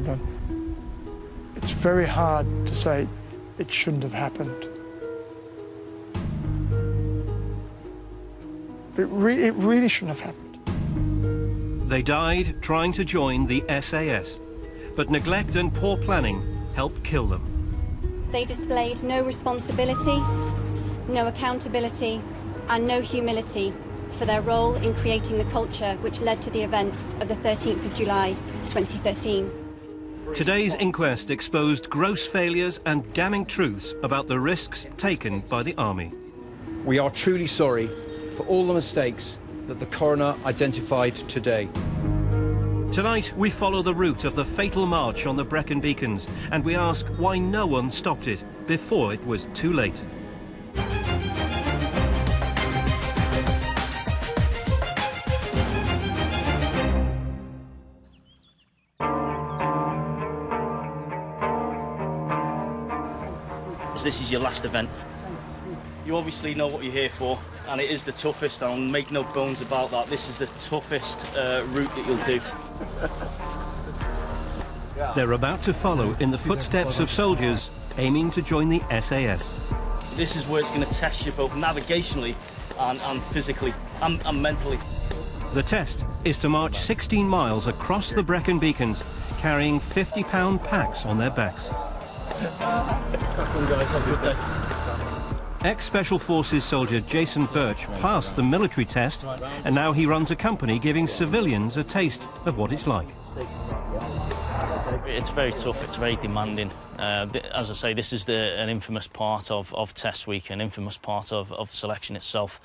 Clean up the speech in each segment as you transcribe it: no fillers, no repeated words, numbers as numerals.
done. It's very hard to say it shouldn't have happened. It really shouldn't have happened. They died trying to join the SAS, but neglect and poor planning helped kill them. They displayed no responsibility, no accountability, and no humility for their role in creating the culture which led to the events of the 13th of July 2013. Today's inquest exposed gross failures and damning truths about the risks taken by the Army. We are truly sorry for all the mistakes that the coroner identified today. Tonight, we follow the route of the fatal march on the Brecon Beacons, and we ask why no one stopped it before it was too late. This is your last event. You obviously know what you're here for, and it is the toughest, and I'll make no bones about that. This is the toughest route that you'll do. They're about to follow in the footsteps of soldiers aiming to join the SAS. This is where it's going to test you both navigationally and physically and mentally. The test is to march 16 miles across the Brecon Beacons, carrying 50-pound packs on their backs. Ex-Special Forces soldier Jason Birch passed the military test, and now he runs a company giving civilians a taste of what it's like. It's very tough, it's very demanding. As I say, this is an infamous part of test week, an infamous part of selection itself.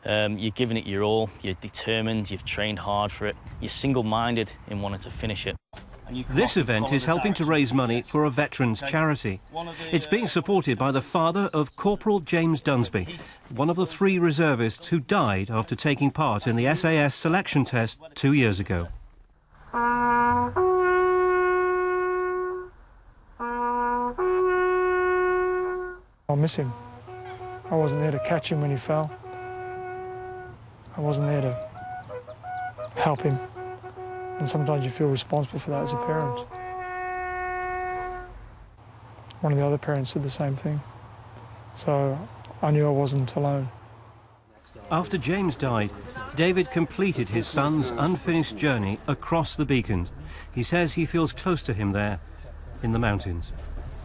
You're giving it your all, you're determined, you've trained hard for it, you're single-minded in wanting to finish it. This event is helping to raise money for a veterans charity. It's being supported by the father of Corporal James Dunsby, one of the 3 reservists who died after taking part in the SAS selection test 2 years ago. I'll miss him. I wasn't there to catch him when he fell. I wasn't there to help him. And sometimes you feel responsible for that as a parent. One of the other parents did the same thing. So I knew I wasn't alone. After James died, David completed his son's unfinished journey across the Beacons. He says he feels close to him there, in the mountains.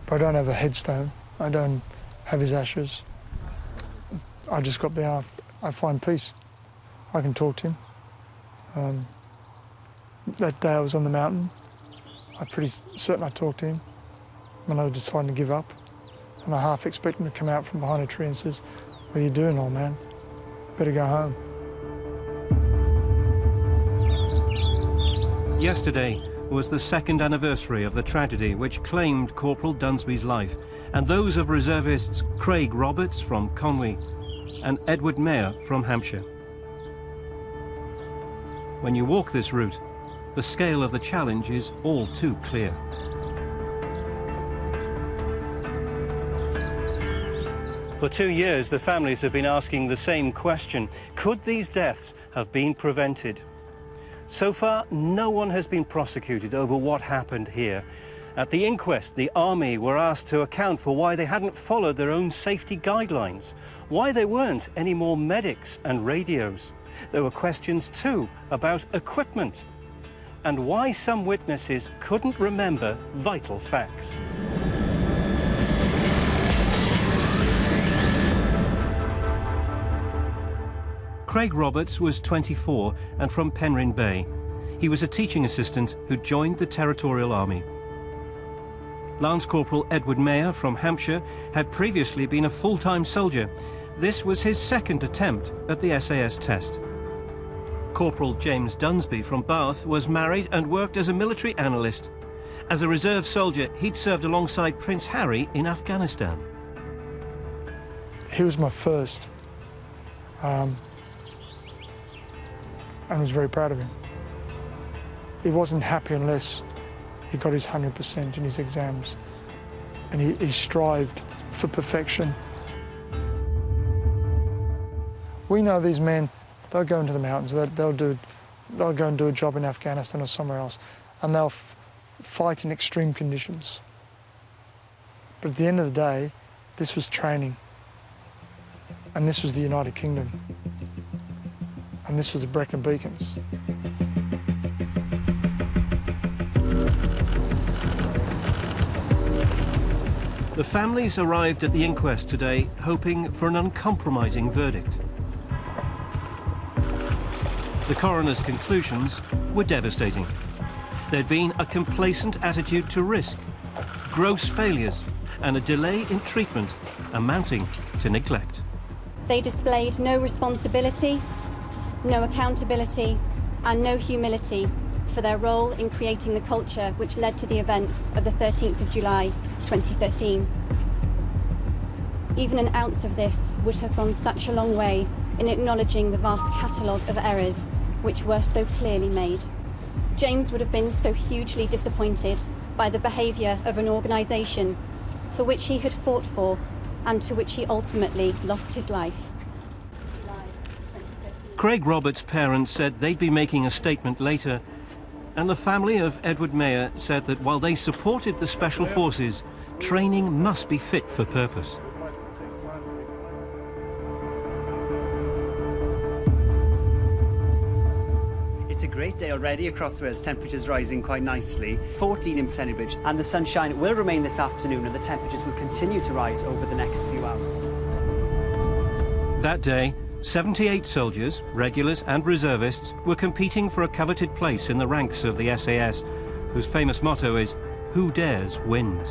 But I don't have a headstone. I don't have his ashes. I just got there. I find peace. I can talk to him. That day I was on the mountain, I'm pretty certain I talked to him when I was deciding to give up. And I half expect him to come out from behind a tree and says, "What are you doing, old man? Better go home." Yesterday was the 2nd anniversary of the tragedy which claimed Corporal Dunsby's life, and those of reservists Craig Roberts from Conwy and Edward Mayer from Hampshire. When you walk this route, the scale of the challenge is all too clear. For 2 years, the families have been asking the same question. Could these deaths have been prevented? So far, no one has been prosecuted over what happened here. At the inquest, the Army were asked to account for why they hadn't followed their own safety guidelines, why there weren't any more medics and radios. There were questions, too, about equipment, and why some witnesses couldn't remember vital facts. Craig Roberts was 24 and from Penryn Bay. He was a teaching assistant who joined the Territorial Army. Lance Corporal Edward Mayer from Hampshire had previously been a full-time soldier. This was his 2nd attempt at the SAS test. Corporal James Dunsby from Bath was married and worked as a military analyst. As a reserve soldier, he'd served alongside Prince Harry in Afghanistan. He was my first, and I was very proud of him. He wasn't happy unless he got his 100% in his exams, and he strived for perfection. We know these men, they'll go into the mountains, they'll go and do a job in Afghanistan or somewhere else, and they'll fight in extreme conditions. But at the end of the day, this was training. And this was the United Kingdom. And this was the Brecon Beacons. The families arrived at the inquest today hoping for an uncompromising verdict. The coroner's conclusions were devastating. There'd been a complacent attitude to risk, gross failures, and a delay in treatment amounting to neglect. They displayed no responsibility, no accountability, and no humility for their role in creating the culture which led to the events of the 13th of July 2013. Even an ounce of this would have gone such a long way in acknowledging the vast catalogue of errors which were so clearly made. James would have been so hugely disappointed by the behaviour of an organisation for which he had fought for and to which he ultimately lost his life. Craig Roberts' parents said they'd be making a statement later, and the family of Edward Mayer said that while they supported the Special Forces, training must be fit for purpose. It's a great day already across Wales, temperatures rising quite nicely. 14 in Sennybridge, and the sunshine will remain this afternoon and the temperatures will continue to rise over the next few hours. That day, 78 soldiers, regulars and reservists were competing for a coveted place in the ranks of the SAS, whose famous motto is, "Who dares wins."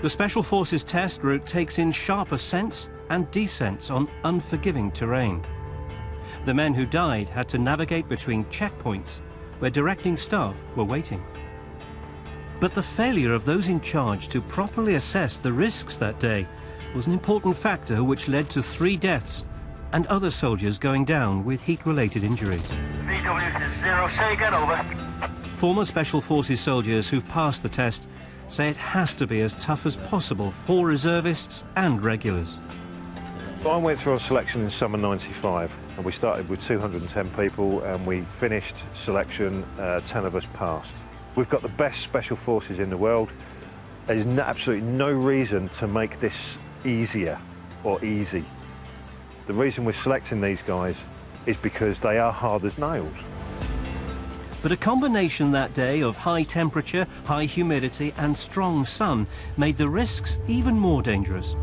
The Special Forces test route takes in sharp ascents and descents on unforgiving terrain. The men who died had to navigate between checkpoints where directing staff were waiting. But the failure of those in charge to properly assess the risks that day was an important factor which led to 3 deaths and other soldiers going down with heat-related injuries. VW to 0, say again, over. Former Special Forces soldiers who've passed the test say it has to be as tough as possible for reservists and regulars. I went through our selection in summer '95, and we started with 210 people, and we finished selection, 10 of us passed. We've got the best Special Forces in the world. There's absolutely no reason to make this easier or easy. The reason we're selecting these guys is because they are hard as nails. But a combination that day of high temperature, high humidity and strong sun made the risks even more dangerous.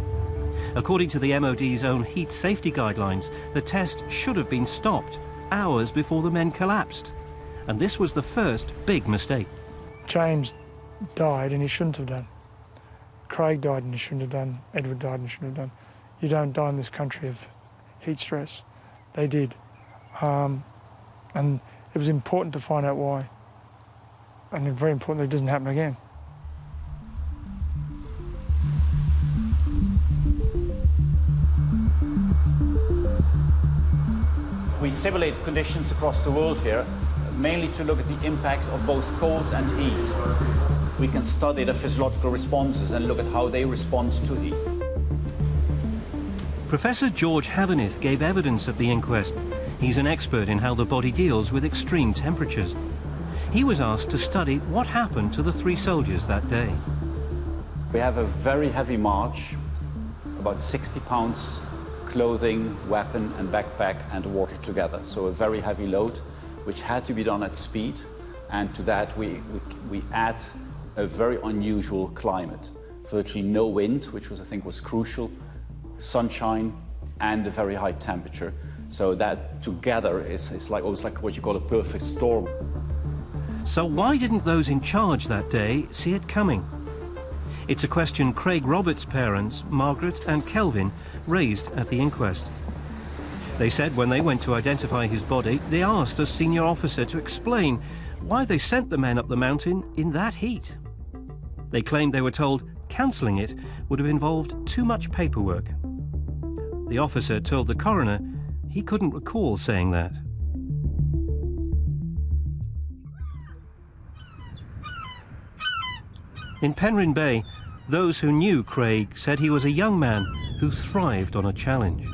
According to the MOD's own heat safety guidelines, the test should have been stopped hours before the men collapsed. And this was the first big mistake. James died and he shouldn't have done. Craig died and he shouldn't have done. Edward died and he shouldn't have done. You don't die in this country of heat stress. They did. And it was important to find out why. And it's very important that it doesn't happen again. We simulate conditions across the world here, mainly to look at the impact of both cold and heat. We can study the physiological responses and look at how they respond to heat. Professor George Havenith gave evidence at the inquest. He's an expert in how the body deals with extreme temperatures. He was asked to study what happened to the 3 soldiers that day. We have a very heavy march, about 60 pounds, clothing, weapon and backpack and water together. So a very heavy load, which had to be done at speed. And to that we add a very unusual climate. Virtually no wind, which I think was crucial, sunshine and a very high temperature. So that together is almost like what you call a perfect storm. So why didn't those in charge that day see it coming? It's a question Craig Roberts' parents, Margaret and Kelvin, raised at the inquest. They said when they went to identify his body, they asked a senior officer to explain why they sent the men up the mountain in that heat. They claimed they were told cancelling it would have involved too much paperwork. The officer told the coroner he couldn't recall saying that. In Penryn Bay, those who knew Craig said he was a young man who thrived on a challenge.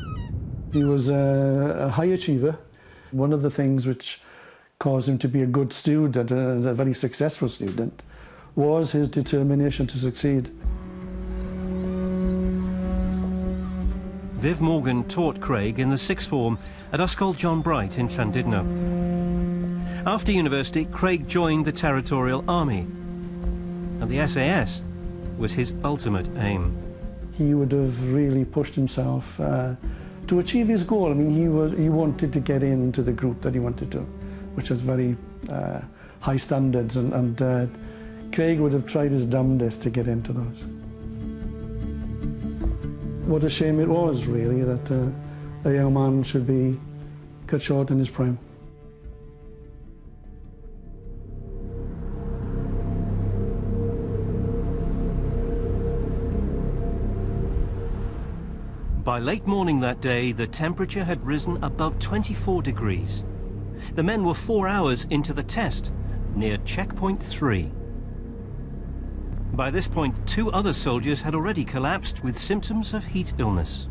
He was a high achiever. One of the things which caused him to be a good student and a very successful student was his determination to succeed. Viv Morgan taught Craig in the sixth form at Ysgol John Bright in Llandudno. After university, Craig joined the Territorial Army, and the SAS was his ultimate aim. He would have really pushed himself to achieve his goal. I mean, he wanted to get into the group that he wanted to, which was very high standards, and Craig would have tried his damnedest to get into those. What a shame it was, really, that a young man should be cut short in his prime. By late morning that day, the temperature had risen above 24 degrees. The men were 4 hours into the test, near checkpoint 3. By this point, 2 other soldiers had already collapsed with symptoms of heat illness.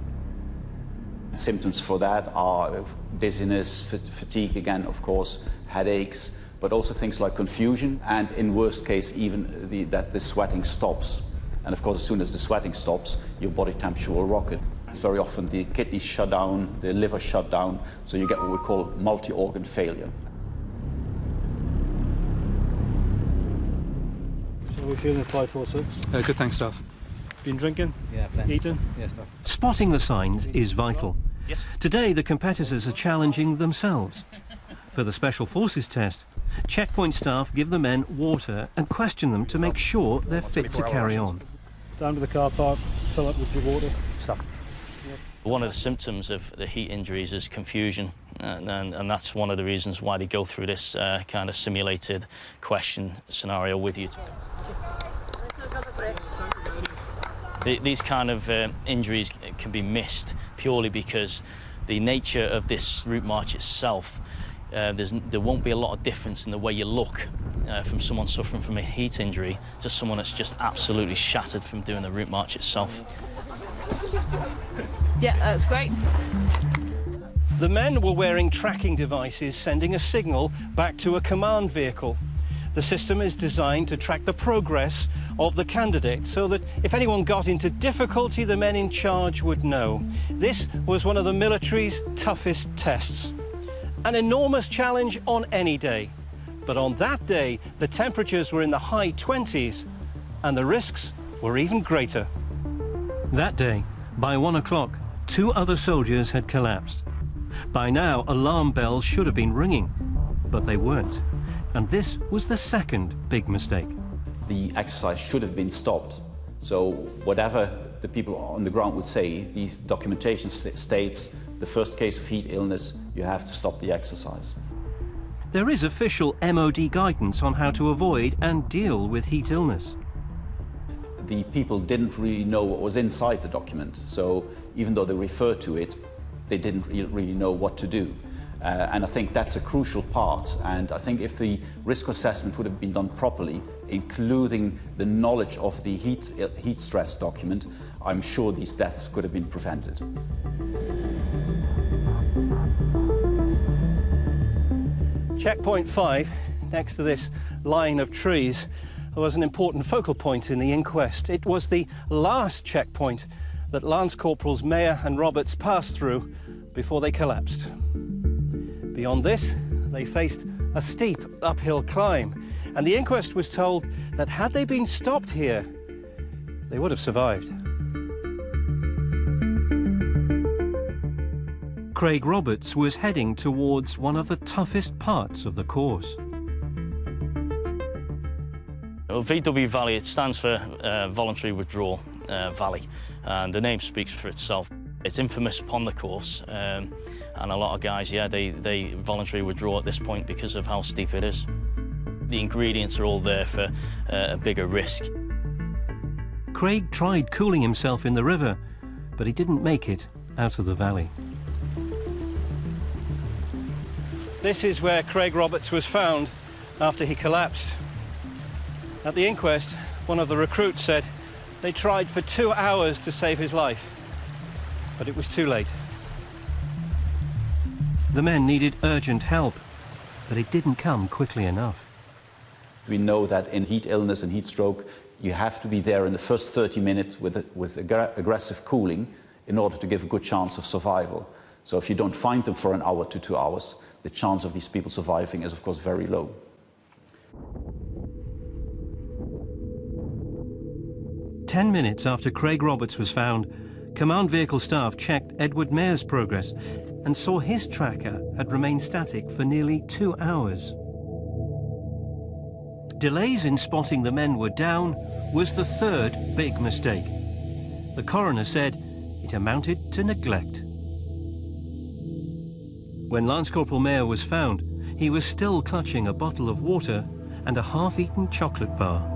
Symptoms for that are dizziness, fatigue again, of course, headaches, but also things like confusion, and in worst case, even that the sweating stops. And of course, as soon as the sweating stops, your body temperature will rocket. Very often the kidneys shut down, the liver shut down, so you get what we call multi-organ failure. So we're feeling 546? Good, thanks, Staff. Been drinking? Yeah, plenty. Eating? Yeah, Staff. Spotting the signs is vital. Yes. Today, the competitors are challenging themselves. For the Special Forces test, checkpoint staff give the men water and question them to make sure they're fit to carry on. Down to the car park, fill up with your water. Staff. One of the symptoms of the heat injuries is confusion, and that's one of the reasons why they go through this kind of simulated question scenario with you. These kind of injuries can be missed purely because the nature of this route march itself, there won't be a lot of difference in the way you look from someone suffering from a heat injury to someone that's just absolutely shattered from doing the route march itself. Yeah, that's great. The men were wearing tracking devices sending a signal back to a command vehicle. The system is designed to track the progress of the candidate so that if anyone got into difficulty, the men in charge would know. This was one of the military's toughest tests. An enormous challenge on any day. But on that day, the temperatures were in the high 20s and the risks were even greater. That day, by 1 o'clock, 2 other soldiers had collapsed. By now, alarm bells should have been ringing, but they weren't. And this was the second big mistake. The exercise should have been stopped. So whatever the people on the ground would say, the documentation states the first case of heat illness, you have to stop the exercise. There is official MOD guidance on how to avoid and deal with heat illness. The people didn't really know what was inside the document, so even though they referred to it, they didn't really know what to do. And I think that's a crucial part, and I think if the risk assessment would have been done properly, including the knowledge of the heat stress document, I'm sure these deaths could have been prevented. Checkpoint 5, next to this line of trees, was an important focal point in the inquest. It was the last checkpoint that Lance Corporals Mayer and Roberts passed through before they collapsed. Beyond this, they faced a steep uphill climb, and the inquest was told that had they been stopped here, they would have survived. Craig Roberts was heading towards one of the toughest parts of the course. Well, VW Valley, it stands for Voluntary Withdrawal Valley, and the name speaks for itself. It's infamous upon the course, and a lot of guys, yeah, they voluntarily withdraw at this point because of how steep it is. The ingredients are all there for a bigger risk. Craig tried cooling himself in the river, but he didn't make it out of the valley. This is where Craig Roberts was found after he collapsed. At the inquest, one of the recruits said they tried for 2 hours to save his life, but it was too late. The men needed urgent help, but it didn't come quickly enough. We know that in heat illness and heat stroke, you have to be there in the first 30 minutes with aggressive cooling in order to give a good chance of survival. So if you don't find them for an hour to 2 hours, the chance of these people surviving is, of course, very low. Ten minutes after Craig Roberts was found, command vehicle staff checked Edward Mayer's progress and saw his tracker had remained static for nearly 2 hours. Delays in spotting the men were down was the third big mistake. The coroner said it amounted to neglect. When Lance Corporal Mayer was found, he was still clutching a bottle of water and a half-eaten chocolate bar.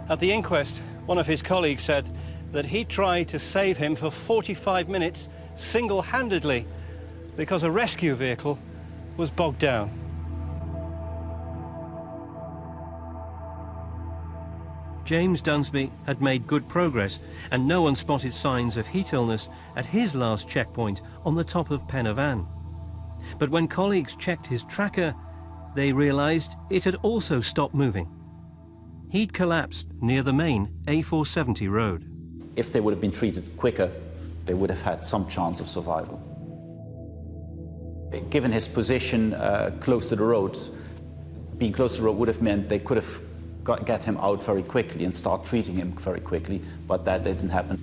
At the inquest, one of his colleagues said that he tried to save him for 45 minutes single-handedly because a rescue vehicle was bogged down. James Dunsby had made good progress, and no one spotted signs of heat illness at his last checkpoint on the top of Pen y Fan. But when colleagues checked his tracker, they realised it had also stopped moving. He'd collapsed near the main A470 road. If they would have been treated quicker, they would have had some chance of survival. Given his position close to the road, being close to the road would have meant they could have get him out very quickly and start treating him very quickly, but that didn't happen.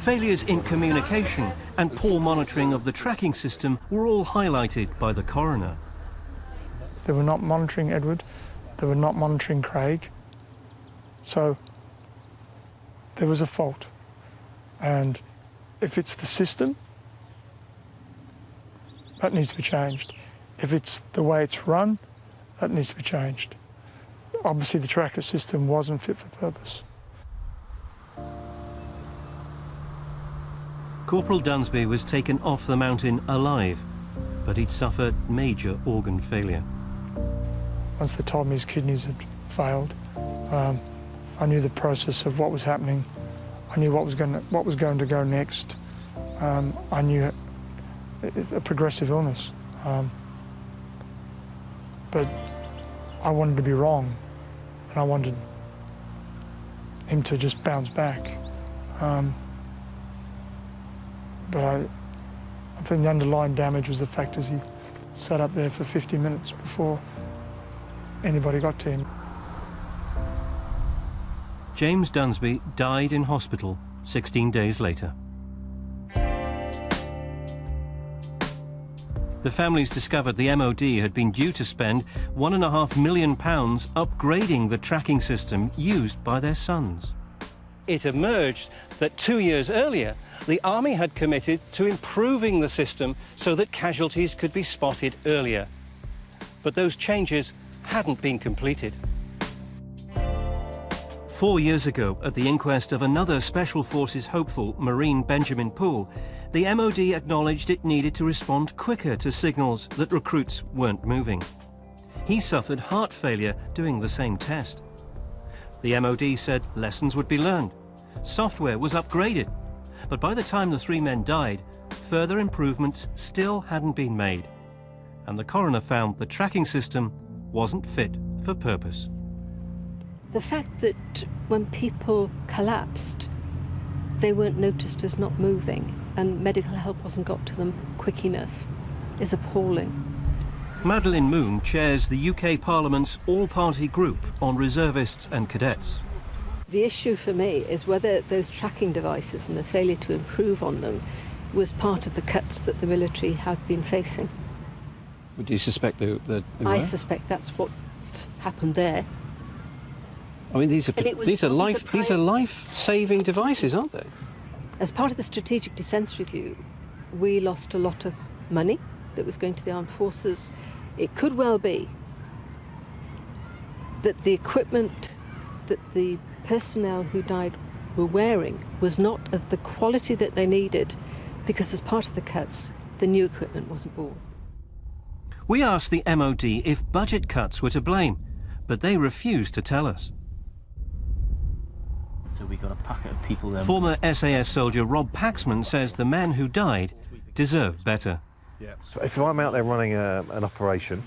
Failures in communication and poor monitoring of the tracking system were all highlighted by the coroner. They were not monitoring Edward, they were not monitoring Craig, so there was a fault. And if it's the system, that needs to be changed. If it's the way it's run, that needs to be changed. Obviously the tracker system wasn't fit for purpose. Corporal Dunsby was taken off the mountain alive, but he'd suffered major organ failure. Once they told me his kidneys had failed, I knew the process of what was happening. I knew what was going to go next. I knew it's a progressive illness. But I wanted to be wrong, and I wanted him to just bounce back. But I think the underlying damage was the fact is he sat up there for 50 minutes before anybody got to him. James Dunsby died in hospital 16 days later. The families discovered the MOD had been due to spend £1.5 million upgrading the tracking system used by their sons. It emerged that 2 years earlier, the Army had committed to improving the system so that casualties could be spotted earlier. But those changes hadn't been completed. 4 years ago, at the inquest of another Special Forces hopeful, Marine Benjamin Poole, the MOD acknowledged it needed to respond quicker to signals that recruits weren't moving. He suffered heart failure doing the same test. The MOD said lessons would be learned. Software was upgraded. But by the time the three men died, further improvements still hadn't been made. And the coroner found the tracking system wasn't fit for purpose. The fact that when people collapsed, they weren't noticed as not moving and medical help wasn't got to them quick enough is appalling. Madeleine Moon chairs the UK Parliament's all-party group on reservists and cadets. The issue for me is whether those tracking devices and the failure to improve on them was part of the cuts that the military had been facing. Would you suspect they were? I suspect that's what happened there. I mean, these are life-saving devices, aren't they? As part of the Strategic Defence Review, we lost a lot of money that was going to the armed forces. It could well be that the equipment that the personnel who died were wearing was not of the quality that they needed, because as part of the cuts, the new equipment wasn't bought. We asked the MOD if budget cuts were to blame, but they refused to tell us. So we got a packet of people there. Former SAS soldier Rob Paxman says the men who died deserved better. So if I'm out there running an operation,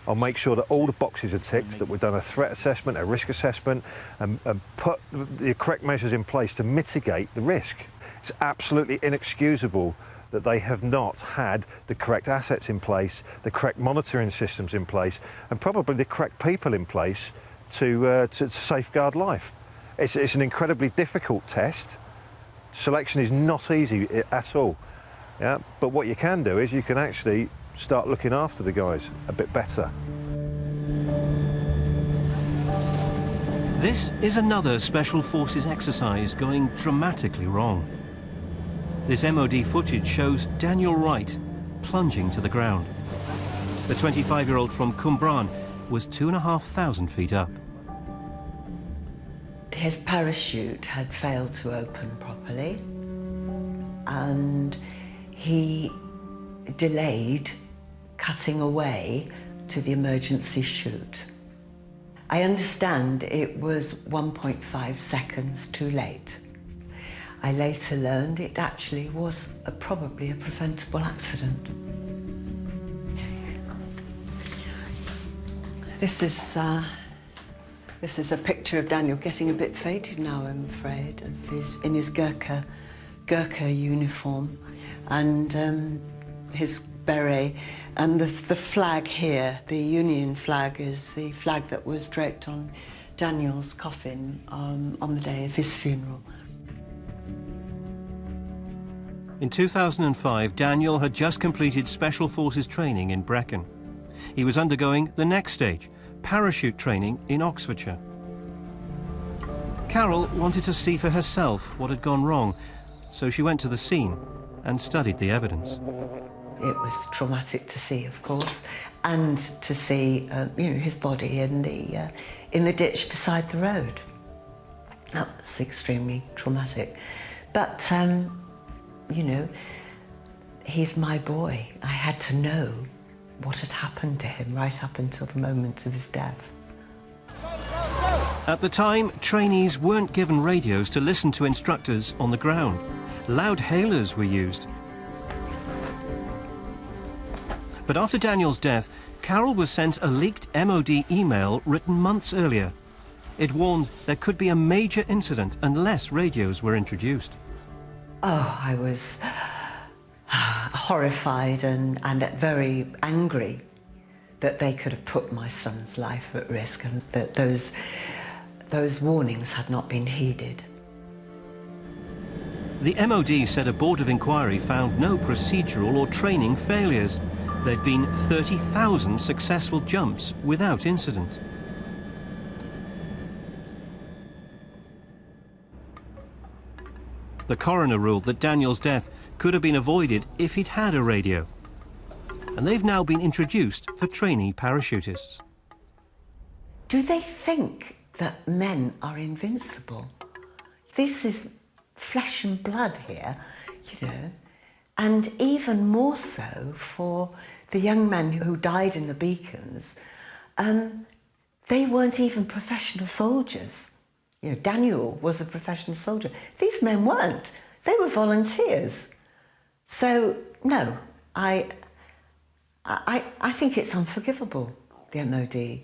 I'll make sure that all the boxes are ticked, that we've done a threat assessment, a risk assessment, and put the correct measures in place to mitigate the risk. It's absolutely inexcusable that they have not had the correct assets in place, the correct monitoring systems in place, and probably the correct people in place to safeguard life. It's an incredibly difficult test. Selection is not easy at all. Yeah? But what you can do is you can actually start looking after the guys a bit better. This is another Special Forces exercise going dramatically wrong. This MOD footage shows Daniel Wright plunging to the ground. The 25-year-old from Cwmbran was 2,500 feet up. His parachute had failed to open properly, and he delayed cutting away to the emergency chute. I understand it was 1.5 seconds too late. I later learned it actually was probably a preventable accident. This is a picture of Daniel getting a bit faded now, I'm afraid, in his Gurkha uniform, and his beret, and the flag here, the Union flag, is the flag that was draped on Daniel's coffin on the day of his funeral. In 2005, Daniel had just completed Special Forces training in Brecon. He was undergoing the next stage, parachute training in Oxfordshire. Carol wanted to see for herself what had gone wrong, so she went to the scene and studied the evidence. It was traumatic to see, of course, and to see, his body in the ditch beside the road. That was extremely traumatic. But, he's my boy. I had to know what had happened to him right up until the moment of his death. At the time, trainees weren't given radios to listen to instructors on the ground. Loud hailers were used. But after Daniel's death, Carol was sent a leaked MOD email written months earlier. It warned there could be a major incident unless radios were introduced. Oh, I was horrified and very angry that they could have put my son's life at risk, and that those warnings had not been heeded. The MOD said a board of inquiry found no procedural or training failures. There'd been 30,000 successful jumps without incident. The coroner ruled that Daniel's death could have been avoided if he'd had a radio. And they've now been introduced for trainee parachutists. Do they think that men are invincible? This is flesh and blood here, and even more so for the young men who died in the Beacons. They weren't even professional soldiers. Daniel was a professional soldier. These men weren't. They were volunteers. So, no, I think it's unforgivable. The MOD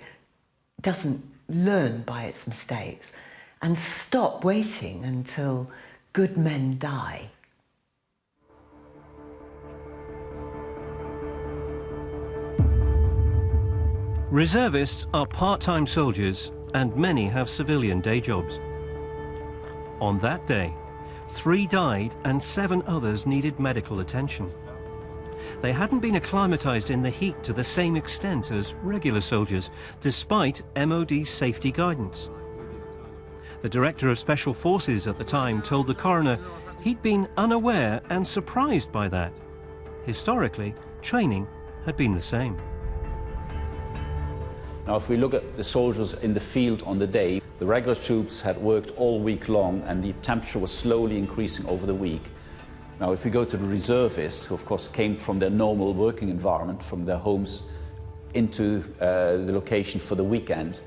doesn't learn by its mistakes and stop waiting until good men die. Reservists are part-time soldiers, and many have civilian day jobs. On that day, 3 died and 7 others needed medical attention. They hadn't been acclimatized in the heat to the same extent as regular soldiers, despite MOD safety guidance. The director of Special Forces at the time told the coroner he'd been unaware and surprised by that. Historically, training had been the same. Now, if we look at the soldiers in the field on the day, the regular troops had worked all week long and the temperature was slowly increasing over the week. Now, if we go to the reservists, who of course came from their normal working environment, from their homes into the location for the weekend,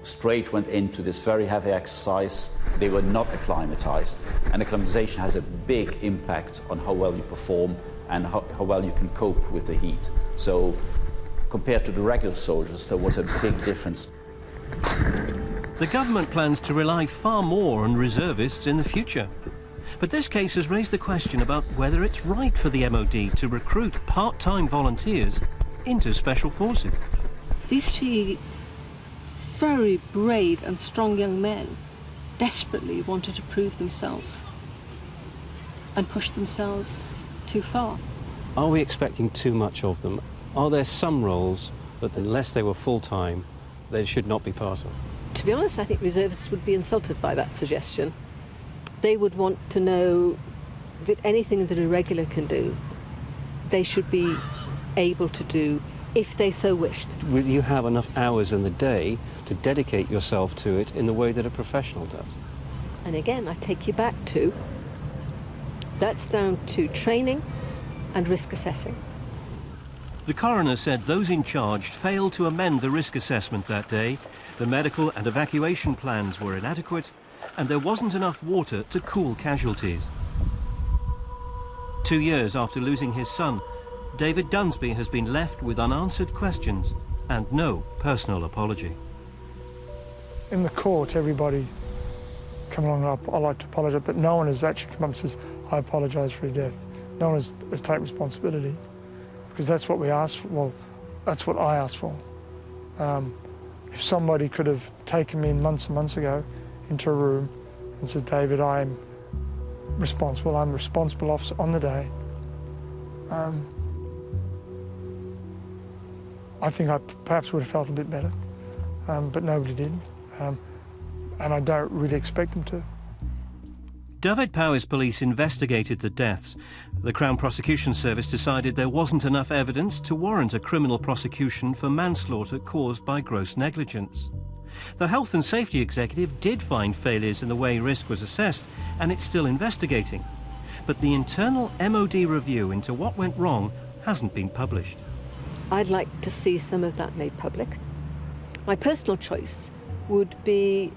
straight went into this very heavy exercise. They were not acclimatized. And acclimatization has a big impact on how well you perform and how well you can cope with the heat. So compared to the regular soldiers, there was a big difference. The government plans to rely far more on reservists in the future. But this case has raised the question about whether it's right for the MOD to recruit part-time volunteers into special forces. These three very brave and strong young men desperately wanted to prove themselves and push themselves too far. Are we expecting too much of them? Are there some roles that, unless they were full-time, they should not be part of? To be honest, I think reservists would be insulted by that suggestion. They would want to know that anything that a regular can do, they should be able to do if they so wished. Will you have enough hours in the day to dedicate yourself to it in the way that a professional does? And again, I take you back to, that's down to training and risk assessing. The coroner said those in charge failed to amend the risk assessment that day. The medical and evacuation plans were inadequate, and there wasn't enough water to cool casualties. 2 years after losing his son, David Dunsby has been left with unanswered questions and no personal apology. In the court, everybody come along and I like to apologise, but no one has actually come up and says, I apologise for his death. No one has taken responsibility, because that's what we asked for. Well, that's what I asked for. If somebody could have taken me in months and months ago into a room and said, David, I'm responsible officer on the day, I think I perhaps would have felt a bit better, but nobody did, and I don't really expect them to. Dyfed-Powys Police investigated the deaths. The Crown Prosecution Service decided there wasn't enough evidence to warrant a criminal prosecution for manslaughter caused by gross negligence. The Health and Safety Executive did find failures in the way risk was assessed, and it's still investigating. But the internal MOD review into what went wrong hasn't been published. I'd like to see some of that made public. My personal choice would be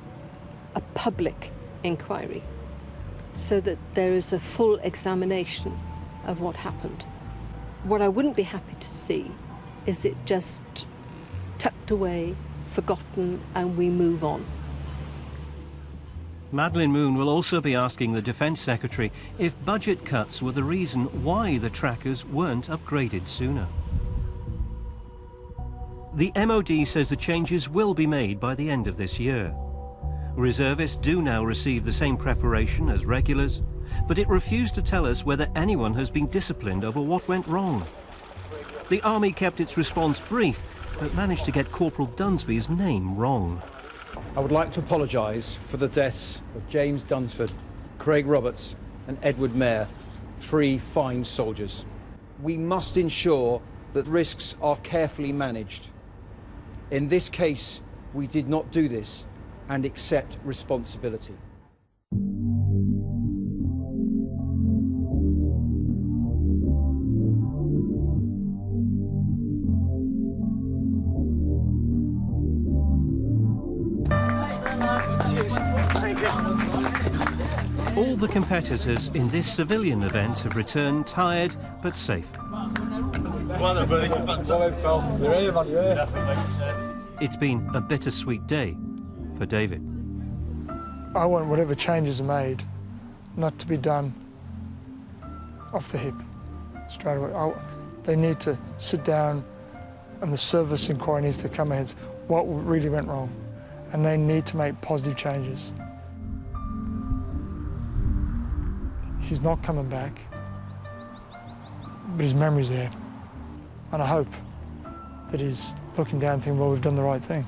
a public inquiry, so that there is a full examination of what happened. What I wouldn't be happy to see is it just tucked away, forgotten, and we move on. Madeleine Moon will also be asking the Defence Secretary if budget cuts were the reason why the trackers weren't upgraded sooner. The MOD says the changes will be made by the end of this year. Reservists do now receive the same preparation as regulars, but it refused to tell us whether anyone has been disciplined over what went wrong. The Army kept its response brief, but managed to get Corporal Dunsby's name wrong. I would like to apologise for the deaths of James Dunsford, Craig Roberts and Edward Mayer, 3 fine soldiers. We must ensure that risks are carefully managed. In this case, we did not do this and accept responsibility. All the competitors in this civilian event have returned tired but safe. Well then, buddy. You're here, man. You're here. It's been a bittersweet day for David. I want whatever changes are made not to be done off the hip straight away. They need to sit down and the service inquiry needs to come ahead. What really went wrong? And they need to make positive changes. He's not coming back, but his memory's there. And I hope that he's looking down and thinking, well, we've done the right thing.